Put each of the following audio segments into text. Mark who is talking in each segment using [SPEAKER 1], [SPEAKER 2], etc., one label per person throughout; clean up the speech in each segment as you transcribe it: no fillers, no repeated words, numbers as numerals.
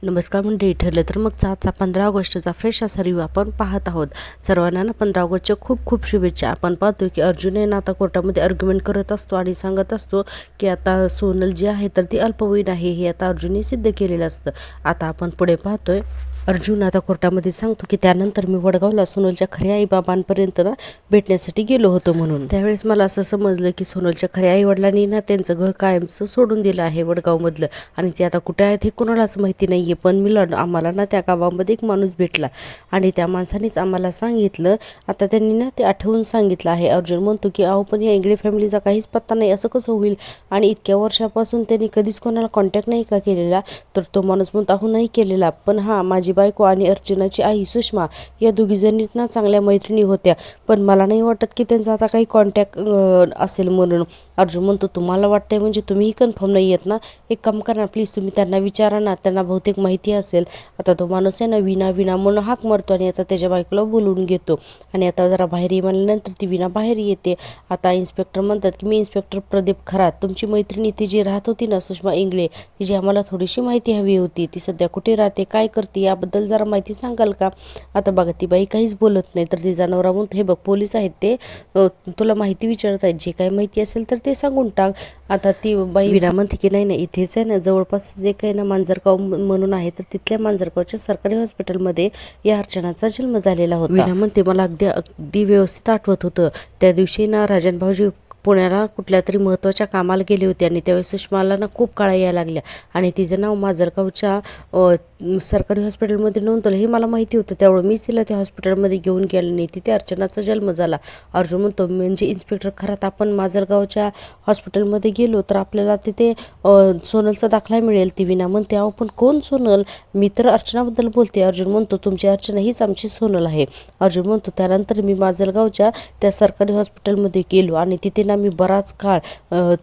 [SPEAKER 1] नमस्कार मंडळी, ठरलं तर मग आजचा 15 ऑगस्टचा फ्रेश असा रिव्ह्यू आपण पाहत आहोत. सर्वांना 15 ऑगस्टच्या खूप खूप शुभेच्छा. आपण पाहतोय की अर्जुन आहे ना आता कोर्टामध्ये आर्ग्युमेंट करत असतो आणि सांगत असतो की आता सोनल जी आहे तर ती अल्पवयीन आहे, हे आता अर्जुनने सिद्ध केलेलं असतं. आता आपण पुढे पाहतोय, अर्जुन आता कोर्टामध्ये सांगतो की त्यानंतर मी वडगावला सोनलच्या खऱ्या आईबाबांपर्यंत ना भेटण्यासाठी गेलो होतो म्हणून. त्यावेळेस मला असं समजलं की सोनलच्या खऱ्या आईवडिलांनी ना त्यांचं घर कायमचं सोडून दिलं आहे वडगावमधलं, आणि ते आता कुठे आहेत हे कोणालाच माहिती नाही आहे. पण मिलन आम्हाला ना त्या गावामध्ये एक माणूस भेटला आणि त्या माणसानेच आम्हाला सांगितलं. आता त्यांनी ना ते आठवून सांगितलं आहे. अर्जुन म्हणतो की अहो पण या इंगळे फॅमिलीचा काहीच पत्ता नाही, असं कसं होईल? आणि इतक्या वर्षापासून त्यांनी कधीच कोणाला कॉन्टॅक्ट नाही का केलेला? तर तो माणूस म्हणतो अहो नाही केलेला, पण हां माझी बायको आणि अर्चनाची आई सुषमा या दोघीजणीत ना चांगल्या मैत्रिणी होत्या, पण मला नाही वाटत की त्यांचा आता काही कॉन्टॅक्ट असेल म्हणून. अर्जुन म्हणतो तुम्हाला वाटतंय म्हणजे तुम्हीही कन्फर्म नाही आहेत ना? एक काम करा प्लीज, तुम्ही त्यांना विचारा ना, त्यांना बहुतेक माहिती असेल. आता तो माणूस आहे ना विना विना म्हणून हाक मारतो आणि आता त्याच्या बायकोला बोलवून घेतो आणि आता जरा बाहेर ये म्हणल्यानंतर ती विना बाहेर येते. आता इन्स्पेक्टर म्हणतात की मी इन्स्पेक्टर प्रदीप खरात, तुमची मैत्रिणी ती जी राहत होती ना सुषमा इंगळे, तिची आम्हाला थोडीशी माहिती हवी होती. ती सध्या कुठे राहते, काय करते, याबद्दल जरा माहिती सांगाल का? आता बघा ती बाई काहीच बोलत नाही. तर तिचा नवरा म्हणतो हे बघ पोलीस आहेत ते तुला माहिती विचारत आहेत, जे काही माहिती असेल तर ते सांगून टाक. आता ती बाई विना म्हणते की नाही नाही, इथेच आहे ना जवळपास जे काही ना मांजरगाव म्हणून आहे, तर तिथल्या मांजरगावच्या सरकारी हॉस्पिटलमध्ये या अर्चनाचा जन्म झालेला होता. विना म्हणते मला अगदी अगदी व्यवस्थित आठवत होतं, त्या दिवशी ना राजन भाऊजी पुण्याला कुठल्या तरी महत्त्वाच्या कामाला गेले होते आणि त्यावेळेस सुषमाला ना खूप काळा यायला लागल्या आणि तिचं नाव माजरगावच्या सरकारी हॉस्पिटलमध्ये नोंदवलं. हे मला माहिती होतं, त्यामुळे मीच तिला त्या हॉस्पिटलमध्ये घेऊन गेले नाही. तिथे अर्चनाचा जन्म झाला. अर्जुन म्हणतो म्हणजे इन्स्पेक्टर खरात आपण माजरगावच्या हॉस्पिटलमध्ये गेलो तर आपल्याला तिथे सोनलचा दाखला मिळेल. ती विना म्हणते अहो पण कोण सोनल? मी तर अर्चनाबद्दल बोलते. अर्जुन म्हणतो तुमची अर्चना हीच आमची सोनल आहे. अर्जुन म्हणतो त्यानंतर मी माजलगावच्या त्या सरकारी हॉस्पिटलमध्ये गेलो आणि तिथे ना मी बराच काळ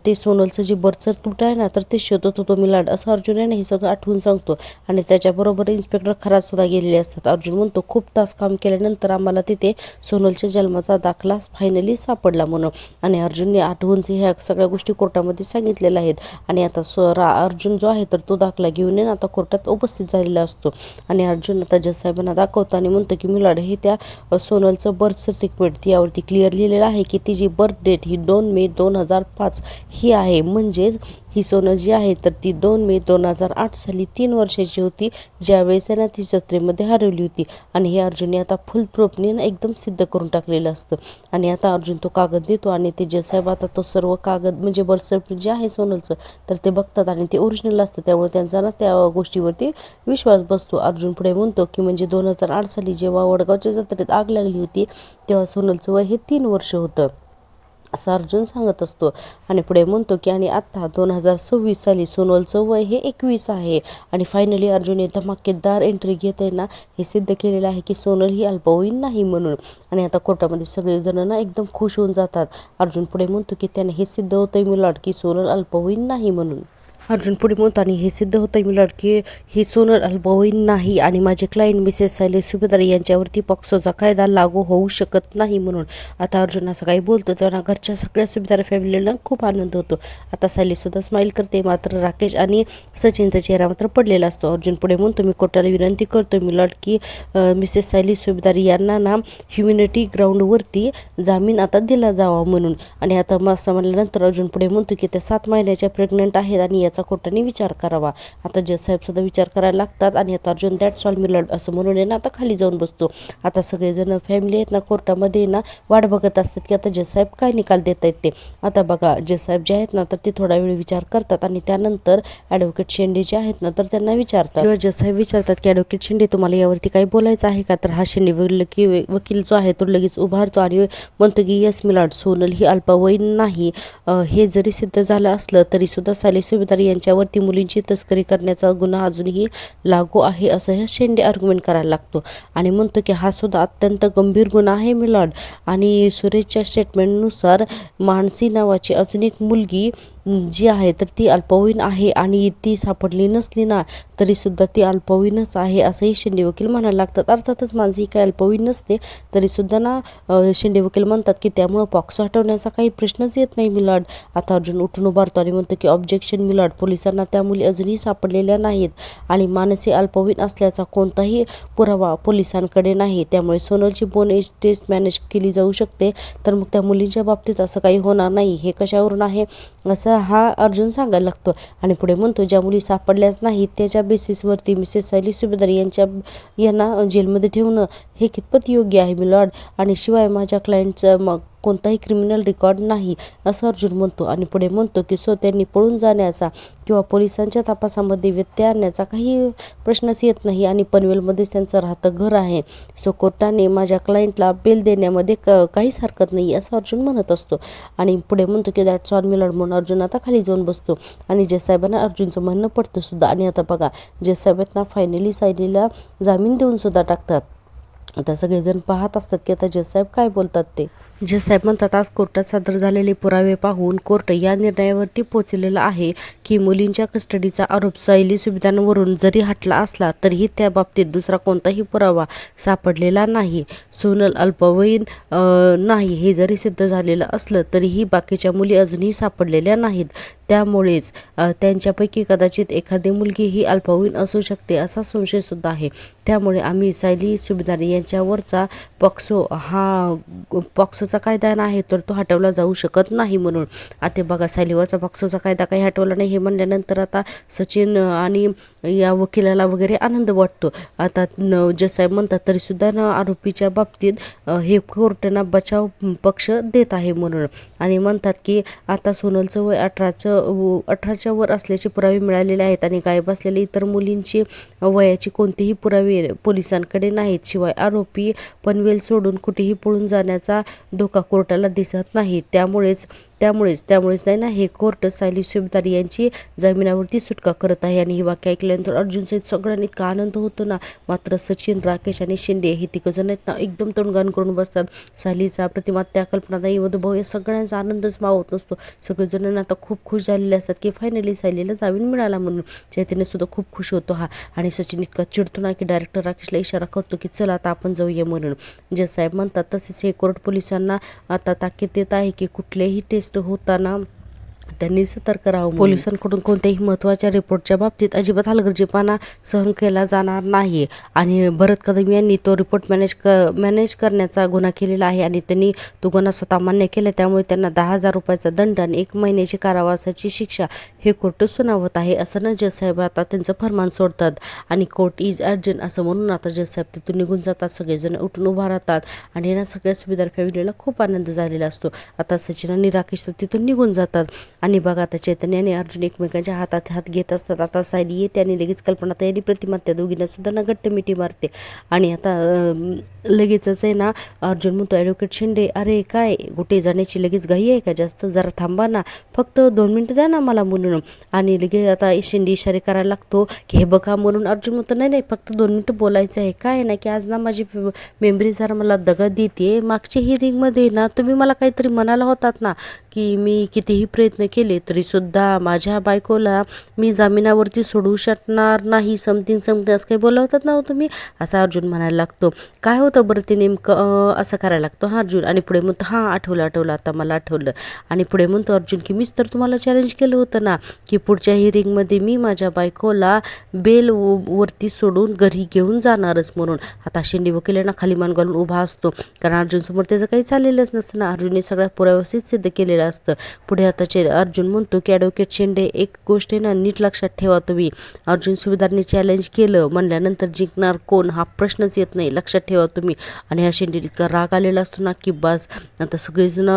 [SPEAKER 1] ते सोनलचं जे बर्थ सर्टिफिकेट आहे ना तर ते शोधत होतो मिलाड, असं अर्जुन आहे ना हे सगळं आठवून सांगतो. आणि त्याच्याबरोबर इन्स्पेक्टर खरात सुद्धा गेलेले असतात. अर्जुन म्हणतो खूप तास काम केल्यानंतर आम्हाला तिथे सोनलच्या जन्माचा दाखला फायनली सापडला म्हणून. आणि अर्जुनने आठवून ह्या सगळ्या गोष्टी कोर्टामध्ये सांगितलेल्या आहेत. आणि आता अर्जुन जो आहे तर तो दाखला घेऊन येऊन आता कोर्टात उपस्थित झालेला असतो. आणि अर्जुन आता जज साहेबांना दाखवतो आणि म्हणतो की मिलाड हे त्या सोनलचं बर्थ सर्टिफिकेट यावरती क्लिअर लिहिलेलं आहे की तिची बर्थ डेट ही 2 मे 2005 ही आहे. म्हणजेच ही सोनल जी आहे तर ती 2 मे 2008 साली 3 वर्षाची होती, ज्यावेळेस ना ती जत्रेमध्ये हरवली होती. आणि हे अर्जुनने आता फुल प्रूफने ना एकदम सिद्ध करून टाकलेलं असतं. आणि आता अर्जुन तो कागद देतो आणि ते जज साहेब आता तो सर्व कागद म्हणजे बर्थ सर्टिफिकेट जे आहे सोनलचं तर ते बघतात आणि ते ओरिजिनल असतं, त्यामुळे त्यांचा ना त्या गोष्टीवरती विश्वास बसतो. अर्जुन पुढे म्हणतो की म्हणजे 2008 साली जेव्हा वडगावच्या जत्रेत आग लागली होती तेव्हा सोनलचं वय हे 3 वर्ष होतं, असं अर्जुन सांगत असतो. आणि पुढे म्हणतो की आणि आत्ता 2026 साली सोनलचं वय हे 21 आहे. आणि फायनली अर्जुन हे धमाकेदार एंट्री घेत आहे ना हे सिद्ध केलेलं आहे की सोनल ही अल्पवयीन नाही म्हणून. आणि आता कोर्टामध्ये सगळेजण ना एकदम खुश होऊन जातात. अर्जुन पुढे म्हणतो की त्याने हे सिद्ध होतंय मिलॉर्ड की सोनल अल्पवयीन नाही म्हणून. अर्जुन पुढे म्हणतो आणि हे सिद्ध होतं मिलॉर्ड की ही सोनल अल्पवयीन नाही आणि माझे क्लायंट मिसेस सायली सुभेदार यांच्यावरती पॉक्सोचा कायदा लागू होऊ शकत नाही म्हणून. आता अर्जुन असं काही बोलतो तेव्हा घरच्या सगळ्या सुभेदार फॅमिलीला खूप आनंद होतो. आता सायलीसुद्धा स्माईल करते, मात्र राकेश आणि सचिनचा चेहरा मात्र पडलेला असतो. अर्जुन पुढे म्हणतो मी कोर्टाला विनंती करतो मिलॉर्ड की मिसेस सायली सुभेदार यांना ना ह्युमॅनिटी ग्राउंडवरती जामीन आता दिला जावा म्हणून. आणि आता मग असं म्हणल्यानंतर अर्जुन पुढे म्हणतो की त्या 7 महिन्याच्या प्रेग्नंट आहेत आणि याचा कोर्टाने विचार करावा. आता जज साहेब सुद्धा विचार करायला लागतात आणि आता अर्जुन दॅट्स ऑल मिलॉर्ड असं म्हणून ना आता खाली जाऊन बसतो. आता सगळेजण फॅमिली आहेत ना कोर्टामध्ये ना वाट बघत असतात की आता जज साहेब काय निकाल देत आहेत ते. आता बघा जज साहेब जे आहेत ना तर ते थोडा वेळ विचार करतात आणि त्यानंतर ॲडव्होकेट शेंडे जे आहेत ना तर त्यांना विचारतात किंवा जज साहेब विचारतात की ॲडव्होकेट शेंडे तुम्हाला यावरती काही बोलायचं आहे का? तर हा शेंडे वकील जो आहे तो लगेच उभारतो आणि म्हणतो की येस मिलॉर्ड, सोनल ही अल्पवयीन नाही. हे जरी सिद्ध झालं असलं तरी सुद्धा सायली सुभेदार यांच्यावरती मुलींची तस्करी करण्याचा गुन्हा अजूनही लागू आहे असं ह्या शेंडे आर्ग्युमेंट करायला लागतो. आणि म्हणतो की हा सुद्धा अत्यंत गंभीर गुन्हा आहे मिलॉर्ड. आणि सुरेशच्या स्टेटमेंटनुसार मानसी नावाची अजून एक मुलगी जी आहे तर ती अल्पवयीन आहे आणि ती सापडली नसली ना तरीसुद्धा ती अल्पवयीनच आहे असंही शिंदे वकील म्हणायला लागतात. अर्थातच माझी काही अल्पवयीन नसते तरीसुद्धा ना शिंदे वकील म्हणतात की त्यामुळं पॉक्सो हटवण्याचा काही प्रश्नच येत नाही मिलाड. आता अर्जुन उठून उभारतो आणि म्हणतो की ऑब्जेक्शन मिलाड, पोलिसांना त्या मुली अजूनही सापडलेल्या नाहीत आणि मानसी अल्पवयीन असल्याचा कोणताही पुरावा पोलिसांकडे नाही. त्यामुळे सोनलची बोन एज टेस्ट मॅनेज केली जाऊ शकते, तर मग त्या मुलींच्या बाबतीत असं काही होणार नाही. हे कशावरून आहे असं हा अर्जुन सांगायला लागतो आणि पुढे म्हणतो ज्या मुली सापडल्याच नाहीत त्याच्या बेसिसवरती मिसेस सायली सुभेदार यांना जेलमध्ये ठेवणं हे कितपत योग्य आहे मिलॉर्ड, आणि शिवाय माझ्या क्लायंटचं मग कोणताही क्रिमिनल रेकॉर्ड नाही असं अर्जुन म्हणतो आणि पुढे म्हणतो की त्यांनी पळून जाण्याचा किंवा पोलिसांच्या तपासामध्ये व्यत्यय आणण्याचा काही प्रश्नच येत नाही आणि पनवेलमध्येच त्यांचं राहतं घर आहे. कोर्टाने माझ्या क्लायंटला बेल देण्यामध्ये काहीच हरकत नाही असं अर्जुन म्हणत असतो आणि पुढे म्हणतो की दॅट्स ऑल मिलॉर्ड म्हणून अर्जुन आता खाली जाऊन बसतो आणि जज साहेबांना अर्जुनचं म्हणणं पडतं सुद्धा. आणि आता बघा जज साहेबांना फायनली सायलीला जामीन देऊन सुद्धा टाकतात. आता सगळेजण पाहत असतात की आता जज साहेब काय बोलतात ते. जज साहेब म्हणतात आज कोर्टात सादर झालेले पुरावे पाहून कोर्ट या निर्णयावरती पोहोचलेला आहे की मुलींच्या कस्टडीचा आरोप सायली सुभेदारांवरून जरी हटला असला तरीही त्या बाबतीत दुसरा कोणताही पुरावा सापडलेला नाही. सोनल अल्पवयीन नाही हे जरी सिद्ध झालेलं असलं तरीही बाकीच्या मुली अजूनही सापडलेल्या नाहीत. त्यामुळेच त्यांच्यापैकी कदाचित एखादी मुलगी ही अल्पवयीन असू शकते असा संशय सुद्धा आहे. त्यामुळे आम्ही सायली सुभेदार यांच्यावरचा पॉक्सोचा कायदा आहे तर तो हटवला जाऊ शकत नाही म्हणून. आता बघा सायलीवरचा पॉक्सोचा कायदा काही हटवला नाही हे म्हणल्यानंतर आता सचिन आणि या वकिलाला वगैरे आनंद वाटतो. आता जज साहेब म्हणतात तरीसुद्धा ना आरोपीच्या बाबतीत हे कोर्टांना बचाव पक्ष देत आहे म्हणून आणि म्हणतात की आता सोनलचं वय 18च्या वर असल्याचे पुरावे मिळालेले आहेत आणि गायब असलेल्या इतर मुलींची वयाची कोणतेही पुरावे पोलिसांकडे नाहीत. शिवाय आरोपी पनवेल सोडून कुठेही पळून जाण्याचा धोका कोर्टाला दिसत नाही. त्यामुळेच नाही ना हे कोर्ट सायली सुभेदार यांची जामिनावरती सुटका करत आहे. आणि ही वाक्य ऐकल्यानंतर अर्जुनचे सगळ्यांनी इतका आनंद होतो ना, मात्र सचिन, राकेश आणि शिंदे हे तिघजण आहेत ना एकदम तोंडगाण करून बसतात. सायलीचा प्रतिमा त्या कल्पनाताई मधुभाऊ या सगळ्यांचा आनंदच मावत नसतो. सगळेजण आता खूप खुश झालेले असतात की फायनली सायलीला जामीन मिळाला म्हणून. चैतन्य सुद्धा खूप खुश होतो आणि सचिन इतका चिडतो ना की डायरेक्टर राकेशला इशारा करतो की चला आता आपण जाऊया म्हणून. जज साहेब म्हणतात तसेच हे कोर्ट पोलिसांना आता ताकीद देत आहे की कुठलेही टेस्ट होताना त्यांनी सतर्क राहावं. पोलिसांकडून कोणत्याही महत्त्वाच्या रिपोर्टच्या बाबतीत अजिबात हलगर्जीपणा सहन केला जाणार नाही. आणि भरत कदम यांनी तो रिपोर्ट मॅनेज करण्याचा गुन्हा केलेला आहे आणि त्यांनी तो गुन्हा स्वतः मान्य केला. त्यामुळे त्यांना 10,000 रुपयाचा दंड आणि 1 महिन्याची कारावासाची शिक्षा हे कोर्ट सुनावत आहे असं ना जज साहेब आता त्यांचं फरमान सोडतात आणि कोर्ट इज अर्जंट असं म्हणून आता जज साहेब तिथून निघून जातात. सगळेजण उठून उभा राहतात आणि ना सगळ्या सुभेदार फॅमिलीला खूप आनंद झालेला असतो. आता सचिन आणि राकेश तिथून निघून जातात आणि बघा आता चैतन्य आणि अर्जुन एकमेकांच्या हातात हात घेत असतात. आता सायली येते आणि लगेच कल्पनाताई आणि प्रतिमा त्या दोघींना सुद्धा ना घट्ट मिठी मारते आणि आता लगेचच आहे ना अर्जुन म्हणतो ॲडव्होकेट शिंदे अरे काय कुठे जाण्याची लगेच घाई आहे का, जास्त जरा थांबा ना, फक्त 2 मिनिटं द्या ना मला म्हणून. आणि लगेच आता शिंदे इशारे करायला लागतो की हे बघा म्हणून. अर्जुन म्हणतो नाही फक्त 2 मिनिटं बोलायचं आहे. काय ना की आज ना माझी मेमरी जरा मला दगा देते. मागच्या हिअरिंगमध्ये ना तुम्ही मला काहीतरी म्हणाला होतात ना की मी कितीही प्रयत्न केले तरीसुद्धा माझ्या बायकोला मी जामिनावरती सोडवू शकणार नाही, समथिंग असं काही बोला होतात ना हो तुम्ही, असं अर्जुन म्हणायला लागतो. काय होतं बरं ते नेमकं असं करायला लागतो अर्जुन. आणि पुढे म्हणतो आठवलं आता मला आठवलं. आणि पुढे म्हणतो अर्जुन की मीच तर तुम्हाला चॅलेंज केलं होतं ना की पुढच्या हिअरिंगमध्ये मी माझ्या बायकोला बेल वरती सोडून घरी घेऊन जाणारच म्हणून. आता शिंदे वकिलांना खाली मान घालून उभा असतो कारण अर्जुनसमोर त्याचं काही चाललेलंच नसतं ना. अर्जुनने सगळ्या पुराव्याशीच सिद्ध केलेलं असतं. पुढे आता अर्जुन म्हणतो की ॲडव्होकेट शिंदे एक गोष्ट ना नीट लक्षात ठेवा तुम्ही, अर्जुन सुभेदारने चॅलेंज केलं म्हणल्यानंतर जिंकणार कोण हा प्रश्नच येत नाही, लक्षात ठेवा तुम्ही. आणि ह्या शिंदे इतका राग आलेला असतो ना की बस. आता सगळेजण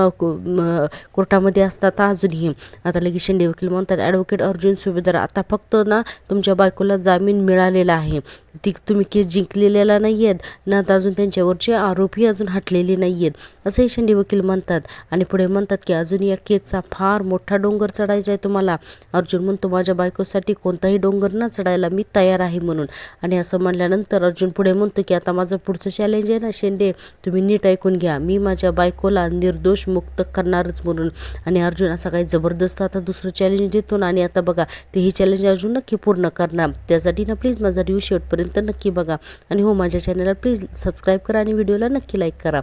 [SPEAKER 1] कोर्टामध्ये असतात अजूनही. आता लगेच शिंदे वकील म्हणतात ॲडव्होकेट अर्जुन सुभेदार आता फक्त ना तुमच्या बायकोला जामीन मिळालेला आहे ती तुम्ही केस जिंकलेला नाही आहेत ना, तर अजून त्यांच्यावरचे आरोपही अजून हटलेले नाही आहेत असंही शेंडे वकील म्हणतात. आणि पुढे म्हणतात की अजून या केसचा फार मोठा डोंगर चढायचा आहे तुम्हाला. अर्जुन म्हणतो माझ्या बायकोसाठी कोणताही डोंगर न चढायला मी तयार आहे म्हणून. आणि असं म्हणल्यानंतर अर्जुन पुढे म्हणतो की आता माझं पुढचं चॅलेंज आहे ना शेंडे, तुम्ही नीट ऐकून घ्या, मी माझ्या बायकोला निर्दोष मुक्त करणारच म्हणून. आणि अर्जुन असा काही जबरदस्त आता दुसरं चॅलेंज देतो ना. आणि आता बघा ते ही चॅलेंज अर्जुन नक्की पूर्ण करणार. त्यासाठी ना प्लीज माझा रिव्ह्यू शेवटपर्यंत नक्की बघा. आणि हो, माझ्या चॅनलला प्लीज सबस्क्राईब करा आणि व्हिडिओला नक्की लाईक करा.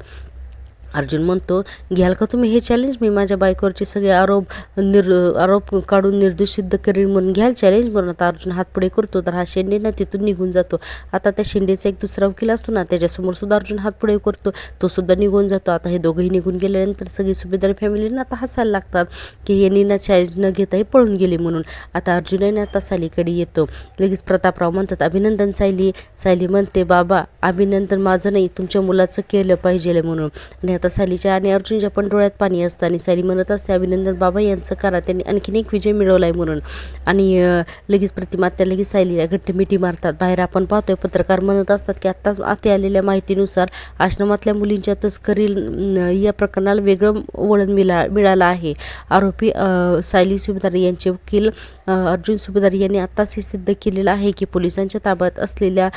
[SPEAKER 1] अर्जुन म्हणतो घ्याल का तुम्ही हे चॅलेंज, मी माझ्या बायकोवरचे सगळे आरोप काढून निर्दोष सिद्ध करीन म्हणून घ्याल चॅलेंज म्हणून. आता अर्जुन हात पुढे करतो तर हा शेंडे ना तिथून निघून जातो. आता त्या शेंडेचा एक दुसरा वकील असतो ना, त्याच्यासमोर सुद्धा अर्जुन हात पुढे करतो, तो सुद्धा निघून जातो. आता हे दोघंही निघून गेल्यानंतर सगळी सुभेदार फॅमिलीना आता हसायला लागतात की यांनी ना चॅलेंज न घेताही पळून गेले म्हणून. आता अर्जुनने आता सायलीकडे येतो. लगेच प्रतापराव म्हणतात अभिनंदन सायली. सायली म्हणते बाबा अभिनंदन माझं नाही, तुमच्या मुलाचं केलं पाहिजे म्हणून. आणि आता सायलीच्या आणि अर्जुनच्या पण डोळ्यात पाणी असतं. आणि सायली म्हणत असते अभिनंदन बाबा यांचं करा, त्यांनी आणखीन एक विजय मिळवलाय म्हणून. आणि लगेच प्रतिमा त्या लगेच सायलीला घट्ट मिठी मारतात. बाहेर आपण पाहतोय पत्रकार म्हणत असतात की आत्ताच आते आलेल्या माहितीनुसार आश्रमातल्या मुलींच्या तस्करी या प्रकरणाला वेगळं वळण मिळालं आहे. आरोपी सायली सुभेदार यांचे वकील अर्जुन सुभेदार यांनी आत्ताच हे सिद्ध केलेलं आहे की पोलिसांच्या ताब्यात असलेल्या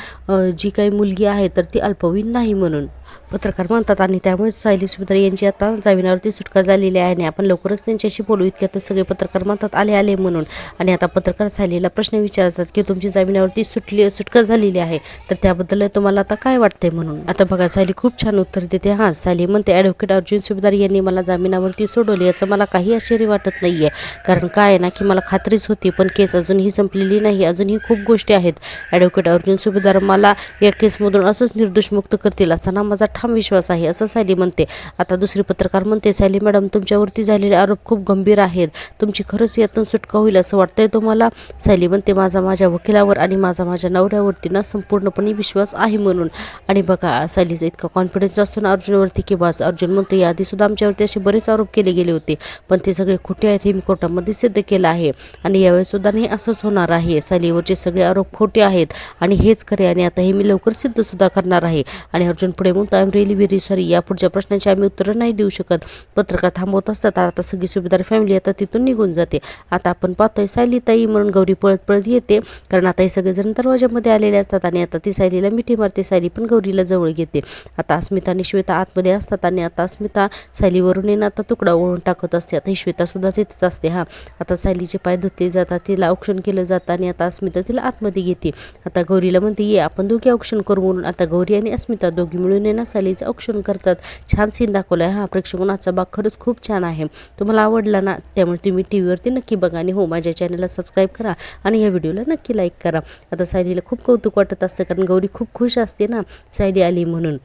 [SPEAKER 1] जी काही मुलगी आहे तर ती अल्पवयीन नाही म्हणून पत्रकार म्हणतात. आणि त्यामुळे सायली सुभेदार यांची आता जामिनावरती सुटका झालेली आहे आणि आपण लवकरच त्यांच्याशी बोलू इतक्यातच सगळे पत्रकार म्हणतात आले म्हणून. आणि आता पत्रकार सायलीला प्रश्न विचारतात की तुमची जामिनावरती सुटका झालेली आहे तर त्याबद्दल तुम्हाला आता काय वाटतंय म्हणून. आता बघा सायली खूप छान उत्तर देते. हां, सायली म्हणते ॲडव्होकेट अर्जुन सुभेदार यांनी मला जामिनावरती सोडवले याचं मला काही आश्चर्य वाटत नाही आहे. कारण काय आहे ना की मला खात्रीच होती, पण केस अजूनही संपलेली नाही, अजूनही खूप गोष्टी आहेत. ॲडव्होकेट अर्जुन सुभेदार मला या केसमधून असंच निर्दोष मुक्त करतील असा ना माझा ठाम विश्वास आहे असं सायली म्हणते. आता दुसरी पत्रकार म्हणते सायली मॅडम तुमच्यावरती झालेले आरोप खूप गंभीर आहेत, तुमची खरंच यातून सुटका होईल असं वाटतंय तुम्हाला. सायली म्हणते माझ्या वकिलावर आणि माझ्या नवऱ्यावरती ना संपूर्णपणे विश्वास आहे म्हणून. आणि बघा सायलीचा इतका कॉन्फिडन्स असतो ना अर्जुनवरती की बस. अर्जुन म्हणतो याआधी सुद्धा आमच्यावरती असे बरेच आरोप केले गेले होते पण ते सगळे खोटे आहेत हे मी कोर्टामध्ये सिद्ध केलं आहे आणि यावेळेस सुद्धा नाही असंच होणार आहे. सायलीवरचे सगळे आरोप खोटे आहेत आणि हेच खरे आणि आता हे मी लवकर सिद्ध सुद्धा करणार आहे. आणि अर्जुन पुढे म्हणतो I am really very sorry, या पुढच्या प्रश्नाची आम्ही उत्तरं नाही देऊ शकत. पत्रकार थांबवत असतात. आता सगळी सुभेदार फॅमिली आता तिथून निघून जाते. आता आपण पाहतोय सायली ताई म्हणून गौरी पळत येते कारण आता हे सगळेजण दरवाजामध्ये आलेले असतात. आणि आता ती सायलीला मिठी मारते. सायली पण गौरीला जवळ घेते. आता अस्मिता आणि श्वेता आतमध्ये असतात आणि आता अस्मिता सायलीवरून आता तुकडा ओढून टाकत असते. आता ही श्वेता सुद्धा तिथेच असते. हां, आता सायलीचे पाय धुतले जातात, तिला औक्षण केलं जातं आणि आता अस्मिता तिला आतमध्ये घेते. आता गौरीला म्हणते ये आपण दोघे औक्षण करू म्हणून. आता गौरी आणि अस्मिता दोघी मिळून सायलीचं औक्षण करतात. छान सीन दाखवला आहे. हा प्रेक्षकांचा भाग खरंच खूप छान आहे, तुम्हाला आवडला ना, त्यामुळे तुम्ही टीव्हीवरती नक्की बघा. आणि हो, माझ्या चॅनलला सबस्क्राईब करा आणि या व्हिडिओला नक्की लाईक करा. आता सायलीला खूप कौतुक वाटत असतं कारण गौरी खूप खुश असते ना सायली आली म्हणून.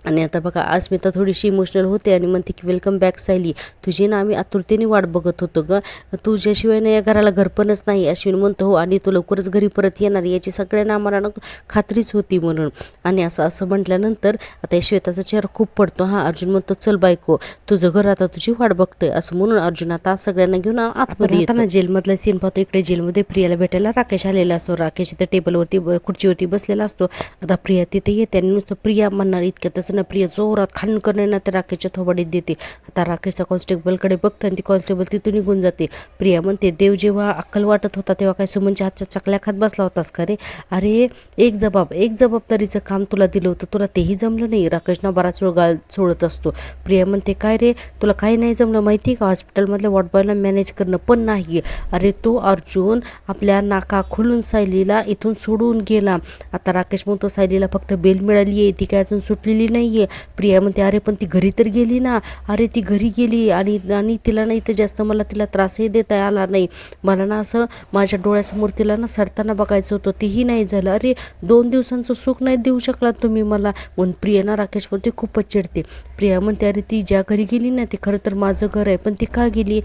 [SPEAKER 1] आणि आता बघा अस्मिता थोडीशी इमोशनल होते आणि म्हणते की वेलकम बॅक सायली, तुझी ना आम्ही आतुरतेने वाट बघत होतो ग, तुझ्याशिवाय ना या घराला घरपणच नाही. अश्विन म्हणतो हो, आणि तू लवकरच घरी परत येणार याची सगळ्यांना आम्हाला ना खात्रीच होती म्हणून. आणि असं म्हटल्यानंतर आता श्वेताचा चेहरा खूप पडतो. हां, अर्जुन म्हणतो चल बायको तुझं घर आता तुझी वाट बघतोय असं म्हणून अर्जुन आता सगळ्यांना घेऊन आतमध्ये येताना जेलमधला सीन पाहतो. इकडे जेलमध्ये प्रियाला भेटायला राकेश आलेला असतो. राकेश इथं टेबलवरती खुर्चीवरती बसलेला असतो. आता प्रिया तिथे येते आणि नुसतं प्रिया म्हणणार इतक्यातच ना प्रिया जोरात खाण करणे त्या राकेशच्या थोबाडीत देते. आता राकेशचा कॉन्स्टेबलकडे बघतो आणि ती कॉन्स्टेबल तिथून निघून जाते. प्रिया म्हणते देव जेव्हा अक्कल वाटत होता तेव्हा काय सुमनच्या हातच्या चकल्या खात बसला होतास का रे? अरे एक जबाबदारीचं काम तुला दिलं होतं, तुला तेही जमलं नाही. राकेशना बराच वेळ गाल सोडत असतो. प्रिया म्हणते काय रे तुला काही नाही जमलं माहिती आहे का, हॉस्पिटलमधल्या वॉर्डबॉयला मॅनेज करणं पण नाही. अरे तो अर्जुन आपल्या नाका खोलून सायलीला इथून सोडून गेला. आता राकेश म्हणतो सायलीला फक्त बेल मिळाली आहे, ती काय अजून सुटलेली नाही आहे. प्रिया म्हणते अरे पण ती घरी तर गेली ना. अरे ती घरी गेली आणि तिला ना इथं जास्त मला तिला त्रासही देता आला नाही. मला ना असं माझ्या डोळ्यासमोर तिला ना सडताना बघायचं होतं, तेही नाही झालं. अरे 2 दिवसांचं सुख नाही देऊ शकला तुम्ही मला म्हणून प्रिया ना राकेशवरती खूपच चिडते. प्रिया म्हणते अरे ती ज्या घरी गेली ना ते खरं तर माझं घर आहे, पण ती का गेली?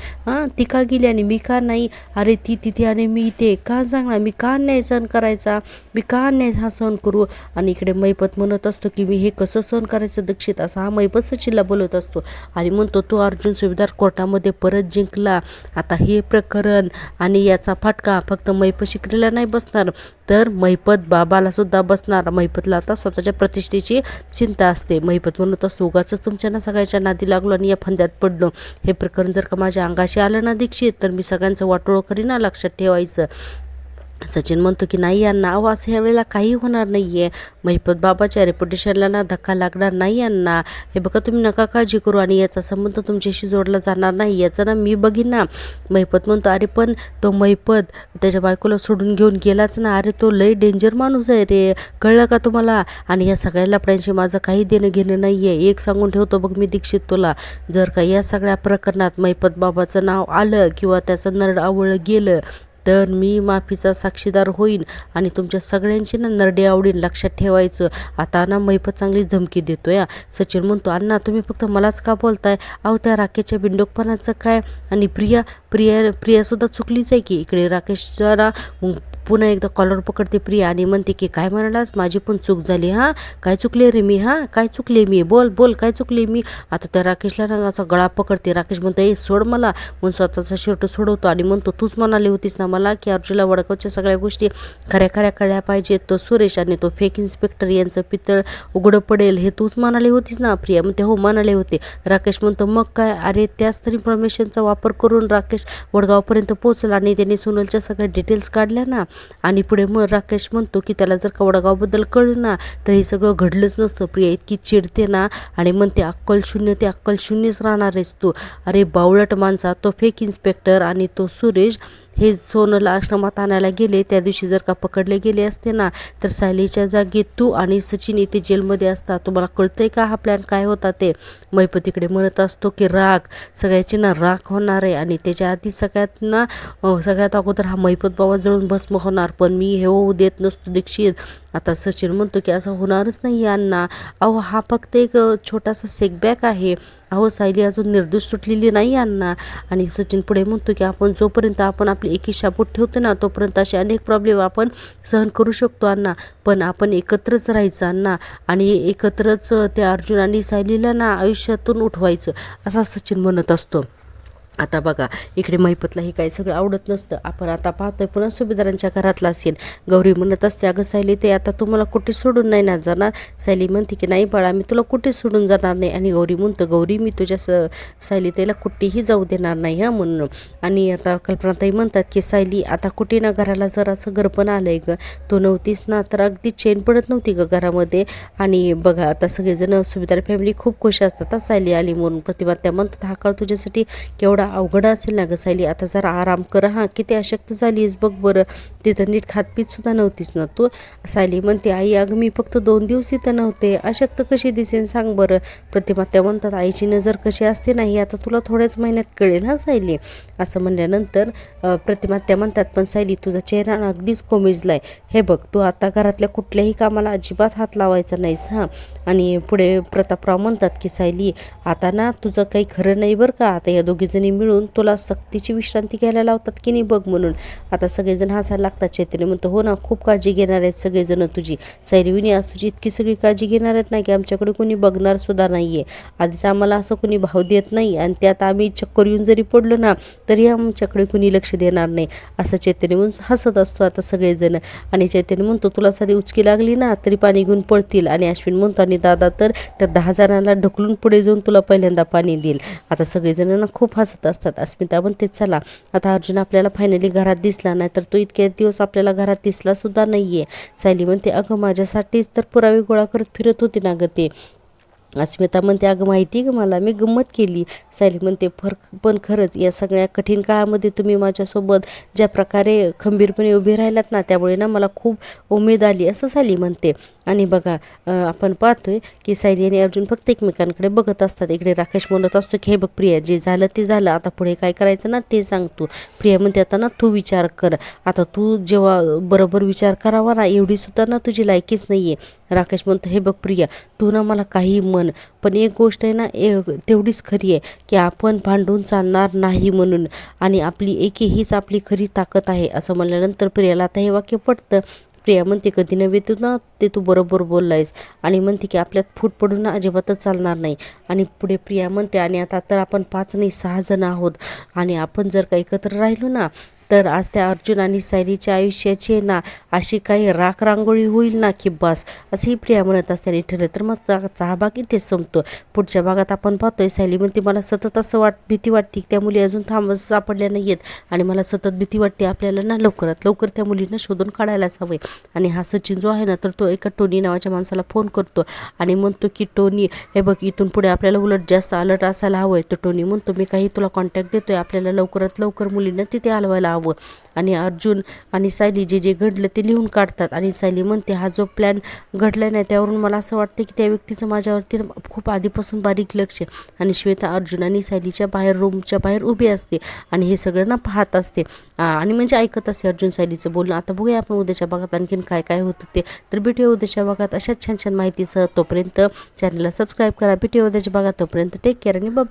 [SPEAKER 1] ती का गेली आणि मी का नाही? अरे ती तिथे आणि मी इथे का सांगणार, मी का नाही सहन करायचा, मी का नाही हा सहन करू? आणि इकडे मैपत म्हणत असतो की मी हे कसं सहन करायचं दीक्षित, असा हा मैपत सचिनला बोलत असतो आणि म्हणतो तो अर्जुन सुभेदार कोर्टामध्ये परत जिंकला. आता हे प्रकरण आणि याचा फटका फक्त मैपत शिकरीला नाही बसणार तर मैपत बाबाला सुद्धा बसणार. मैपतला आता स्वतःच्या प्रतिष्ठेची चिंता असते. मैपत म्हणत असतो उगाचच तुमच्या ना सगळ्याच्या नादी लागलो आणि या फंद्यात पडलो. हे प्रकरण जर का माझ्या अंगाशी आलं ना दीक्षित तर मी सगळ्यांचं वाटोळं करीन, लक्षात ठेवायचं. सचिन म्हणतो की नाही यांना, अहो असं ह्यावेळेला काही होणार नाही आहे. महिपत बाबाच्या रेप्युटेशनला ना धक्का लागणार नाही यांना. हे बघा तुम्ही नका काळजी करू आणि याचा संबंध तुमच्याशी जोडला जाणार नाही, याचं ना मी बघीन ना. महिपत म्हणतो अरे पण तो महिपत त्याच्या बायकोला सोडून घेऊन गेलाच ना. अरे तो लय डेंजर माणूस आहे रे, कळलं का तुम्हाला? आणि या सगळ्या लफड्यांशी माझं काही देणं घेणं नाही आहे. एक सांगून ठेवतो बघ मी दीक्षित तुला, जर का या सगळ्या प्रकरणात महिपत बाबाचं नाव आलं किंवा त्याचं नरड आवळलं गेलं तर मी माफीचा साक्षीदार होईन आणि तुमच्या सगळ्यांची ना नरडे आवडीन, लक्षात ठेवायचं. आता ना महिपत चांगलीच धमकी देतो या. सचिन म्हणतो अण्णा तुम्ही फक्त मलाच का बोलताय? अहो त्या राकेशच्या बिंडोकपणाचं काय? आणि प्रियासुद्धा चुकलीच आहे की. इकडे राकेशचा ना पुन्हा एकदा कॉलर पकडते प्रिया आणि म्हणते की काय म्हणालास, माझी पण चूक झाली. हां काय चुकले रे मी, हां काय चुकले मी, बोल बोल काय चुकले मी. आता त्या राकेशला ना असा गळा पकडते. राकेश म्हणतो ए सोड मला, म्हणून स्वतःचा शर्ट सोडवतो आणि म्हणतो तूच म्हणाली होतीस ना मला की अर्जुनला वडगावच्या सगळ्या गोष्टी खऱ्या खऱ्या कळल्या पाहिजेत. तो सुरेश आणि तो फेक इन्स्पेक्टर यांचं पितळ उघडं पडेल हे तूच म्हणाली होतीस ना. प्रिया म्हणते हो म्हणाले होते. राकेश म्हणतो मग काय? अरे त्याच तर इन्फॉर्मेशनचा वापर करून राकेश वडगावपर्यंत पोहोचला आणि त्यांनी सोनलच्या सगळ्या डिटेल्स काढल्या ना. आणि पुढे मग राकेश म्हणतो की त्याला जर का वडगावबद्दल कळलं ना तर हे सगळं घडलंच नसतं. प्रिया इतकी चिडते ना आणि म्हणते अक्कल शून्य, ते अक्कल शून्यच राहणार आहेस तू. अरे बावळट माणसा, तो फेक इन्स्पेक्टर आणि तो सुरेश हे सोनलला आश्रमात आणायला गेले. त्या दिवशी जर का पकडले गेले असते ना तर सायलीच्या जागी तू आणि सचिन इथे जेलमध्ये असतात. तुम्हाला कळतंय का हा प्लॅन काय होता ते? महिपत तिकडे म्हणत असतो की सगळ्याची ना राख होणार आहे आणि त्याच्या आधी सगळ्यात अगोदर हा महिपत बाबा जळून भस्म होणार. पण मी हे होऊ देत नसतो दीक्षित. आता सचिन म्हणतो की असं होणारच नाही अण्णा. अहो हा फक्त एक छोटासा सेटबॅक आहे. अहो सायली अजून निर्दोष सुटलेली नाही अण्णा. आणि सचिन पुढे म्हणतो की जोपर्यंत आपण आपली एकी शाबूत ठेवतो ना तोपर्यंत असे अनेक प्रॉब्लेम आपण सहन करू शकतो अण्णा. पण आपण एकत्रच राहायचं अण्णा आणि एकत्रच त्या अर्जुन आणि सायलीला ना आयुष्यातून उठवायचं, असा सचिन म्हणत असतो. आता बघा इकडे महिपतला ही काही सगळं आवडत नसतं. आपण आता पाहतोय पुन्हा सुभेदारांच्या घरातला सीन. गौरी म्हणत असते अगं सायली ते आता तुम्हाला कुठे सोडून नाही ना जाणार. सायली म्हणते की नाही बाळा मी तुला कुठे सोडून जाणार नाही. आणि गौरी म्हणतो गौरी मी तुझ्या सायली ताईला कुठेही जाऊ देणार नाही हा म्हणून. आणि आता कल्पनाताई म्हणतात की सायली आता कुठे ना घराला जर असं गरपण आलंय ग, तो नव्हतीस ना तर अगदी चेन पडत नव्हती ग घरामध्ये. आणि बघा आता सगळेजण सुभेदार फॅमिली खूप खुश असतात सायली आली म्हणून. प्रतिभा त्या म्हणतात हा काळ तुझ्यासाठी केवढा अवघड असेल ना ग सायली, आता जरा आराम कर. हां किती अशक्त झालीस बघ बरं, तिथं नीट खातपीत सुद्धा नव्हतीस ना तू. सायली म्हणते आई अगं मी फक्त 2 दिवस इथं नव्हते, अशक्त कशी दिसेन सांग बरं. प्रतिमा त्या म्हणतात आईची नजर कशी असते नाही आता तुला थोड्याच महिन्यात कळेल हा सायली. असं म्हणल्यानंतर प्रतिमा त्या म्हणतात पण सायली तुझा चेहरा अगदीच कोमेजलाय. हे बघ तू आता घरातल्या कुठल्याही कामाला अजिबात हात लावायचा नाहीस हां. आणि पुढे प्रतापराव म्हणतात की सायली आता ना तुझं काही खरं नाही बरं का, आता या दोघीजणी मिळून तुला सक्तीची विश्रांती घ्यायला लावतात की नाही बघ म्हणून. आता सगळेजण हसायला लागतात. चैतन्य म्हणतो हो ना खूप काळजी घेणार आहेत सगळेजण तुझी. सायली आज तुझी इतकी सगळी काळजी घेणार आहेत ना की आमच्याकडे कोणी बघणार सुद्धा नाही आहे. आधीच आम्हाला असं कोणी भाव देत नाही आणि त्यात आम्ही चक्कर येऊन जरी पडलो ना तरी आमच्याकडे कोणी लक्ष देणार नाही, असं चैतन्य म्हणून हसत असतो आता सगळेजण. आणि चैतन्य म्हणतो तुला साधी उचकी लागली ना तरी पाणी घेऊन पडतील. आणि अश्विन म्हणतो आणि दादा तर त्या 10 जणांना ढकलून पुढे जाऊन तुला पहिल्यांदा पाणी देईल. आता सगळेजण खूप हसत असतात. अस्मिता पण तेच चला आता अर्जुन आपल्याला फायनली घरात दिसला नाही तर तो इतके दिवस आपल्याला घरात दिसला सुद्धा नाहीये. सायली म्हणते अगं माझ्यासाठीच तर पुरावे गोळा करत फिरत होते ना ग ते. अस्मिता म्हणते अगं माहिती ग मला, मी गंमत केली. सायली म्हणते पण खरंच या सगळ्या कठीण काळामध्ये तुम्ही माझ्यासोबत ज्या प्रकारे खंबीरपणे उभे राहिलात ना त्यामुळे ना मला खूप उमेद आली, असं सायली म्हणते. आणि बघा आपण पाहतोय की सायली आणि अर्जुन फक्त एकमेकांकडे बघत असतात. इकडे राकेश म्हणत असतो की हे बघ प्रिया जे झालं ते झालं, आता पुढे काय करायचं ना ते सांग तू. प्रिया म्हणते आता ना तू विचार कर, आता तू जेव्हा बरोबर विचार करावा ना एवढी सुद्धा ना तुझी लायकीच नाही आहे. राकेश म्हणतो हे बघ प्रिया तू ना मला काही म्हण पण एक गोष्ट आहे ना तेवढीच खरी आहे की आपण भांडून चालणार नाही म्हणून, आणि आपली एकी हीच आपली खरी ताकद आहे. असं म्हणल्यानंतर प्रियाला आता हे वाक्य पटतं. प्रिया म्हणते कधी नव्हे तू ना ते तू बरोबर बोललायस आणि म्हणते की आपल्यात फूट पडून ना अजिबातच चालणार नाही. आणि पुढे प्रिया म्हणते आणि आता तर आपण 5 नाही 6 जण आहोत आणि आपण जर का एकत्र राहिलो ना तर आज त्या अर्जुन आणि सायलीच्या आयुष्याची आहे ना अशी काही राख रांगोळी होईल ना की बस, अशी प्रिया म्हणत असताना ठरलं. तर मग हा भाग इथेच संपतो. पुढच्या भागात आपण पाहतोय सायली म्हणते मला सतत असं भीती वाटते त्या मुली अजून सापडल्या नाही आहेत आणि मला सतत भीती वाटते, आपल्याला ना लवकरात लवकर त्या मुलींना शोधून काढायलाच हवं. आणि हा सचिन जो आहे ना तर तो एका टोनी नावाच्या माणसाला फोन करतो आणि म्हणतो की टोनी हे बघ इथून पुढे आपल्याला उलट जास्त अलर्ट असायला हवं आहे. तर टोनी म्हणतो मी काही तुला कॉन्टॅक्ट देतोय, आपल्याला लवकरात लवकर मुलींना तिथे हलवायला हवं. आणि अर्जुन आणि सायली जे जे घडलं ते लिहून काढतात आणि सायली म्हणते हा जो प्लॅन घडला नाही त्यावरून मला असं वाटतं की त्या व्यक्तीचं माझ्यावरती खूप आधीपासून बारीक लक्ष आहे. आणि श्वेता अर्जुन आणि सायलीच्या बाहेर रूमच्या बाहेर उभी असते आणि हे सगळं ना पाहत असते आणि म्हणजे ऐकत असते अर्जुन सायलीचं बोलणं. आता बघूया आपण उद्याच्या भागात आणखीन काय काय होतं ते. तर भेटूया उद्याच्या भागात अशाच छान छान माहितीसह. तोपर्यंत चॅनलला सबस्क्राईब करा. भेटूया उद्याच्या भागात. तोपर्यंत टेक केअर आणि बाय.